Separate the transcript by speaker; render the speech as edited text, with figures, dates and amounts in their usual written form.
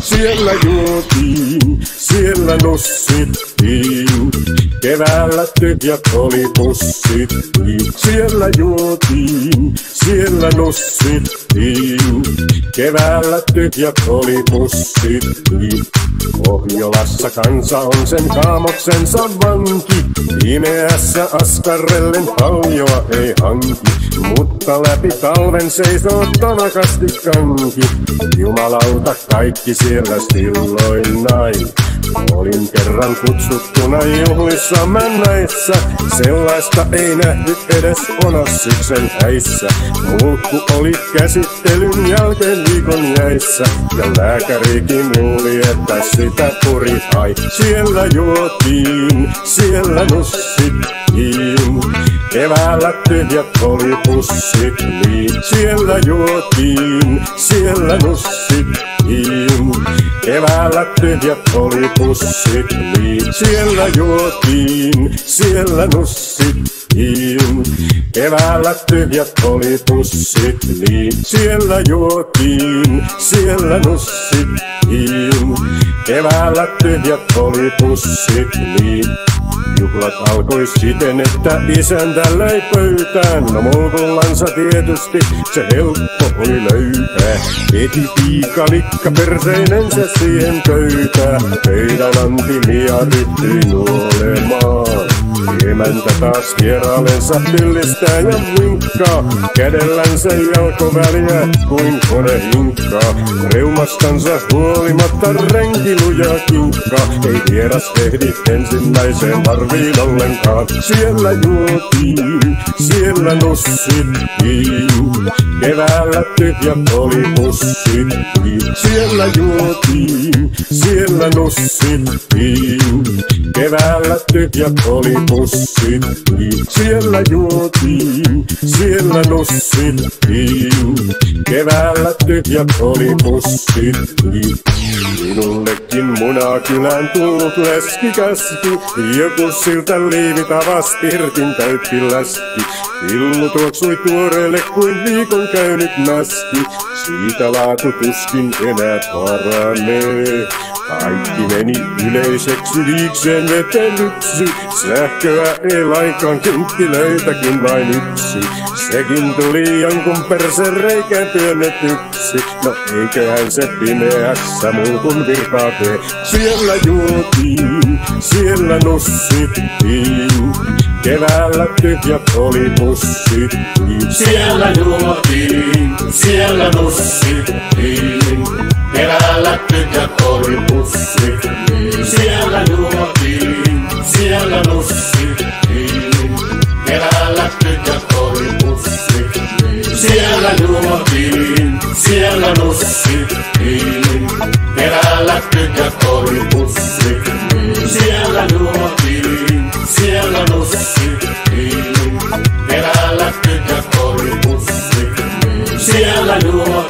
Speaker 1: Siellä juotiin, siellä nussittiin, keväällä tyhjät oli pussit. Siellä juotiin, siellä nussittiin, keväällä tyhjät oli pussit. Pohjolassa kansa on sen kaamoksensa vanki, pimeässä askarrellen paljoa ei hanki, mutta läpi talven seisoo tanakasti kanki. Jumalauta kaikki siellä silloin näin. Olin kerran kutsuttuna juhlissamme näissä, sellaista ei nähty edes Onassiksen häissä. Mulkku oli käsittelyn jälkeen viikon jäissä, ja lääkärikin luuli, että sitä puri hai. Siellä juotiin, siellä nussittiin, keväällä tyhjät oli pussit. Siellä juotiin, siellä nussittiin, keväällä tyhjät oli pussit. Siellä juotiin, siellä nussittiin, keväällä tyhjät oli pussit. Siellä juotiin, siellä nussittiin, keväällä tyhjät oli pussit. Juhlat alkoi siten, että isäntä löi pöytään. No mulkullansa tietysti se helppo oli löytää. Eti piikalikka perseinensä siihen pöytään. Pöydän antimi ja ryhtyi nuolemaan. Emäntä taas vieraalensa pyllistää ja vinkkaa. Kädellänsä jalkoväliä kuin kone hinkkaa. Reumastansa huolimatta renki lujaa kinkkaa. Ei vieras ehdi ensimmäiseen harviin ollenkaan. Siellä juotiin, siellä nussittiin, keväällä tyhjät oli pussit. Siellä juotiin, siellä nussittiin, keväällä tyhjät oli pussit. Siellä juotiin, siellä nussittiin, keväällä tyhjät oli pussit. Minullekin Munakylään tullut leski käski, joku siltä liivit avas pirtin täytti läski. Ilmu tuoksui tuoreelle kuin viikon käynyt mäski, siitä laatu tuskin enää paranee. Kaikki meni yleiseksi liikseen vetellyksi, sähköä ei lainkaan, kynttilöitäkin vain yksi. Sekin tuli jonkun persen reikään työnnetyksi, no eiköhän se pimeässä mulkun virtaa tee. Siellä juotiin, siellä nussittiin, keväällä tyhjät oli pussit.
Speaker 2: Siellä juotiin, siellä nussittiin, keväällä tyhjät oli pussit. Siellä juotiin, siellä nussittiin, keväällä tyhjät oli pussit. Siellä juotiin, siellä nussittiin, keväällä tyhjät oli pussit. Siellä juotiin, siellä nussittiin, keväällä tyhjät oli pussit. Siellä juotiin.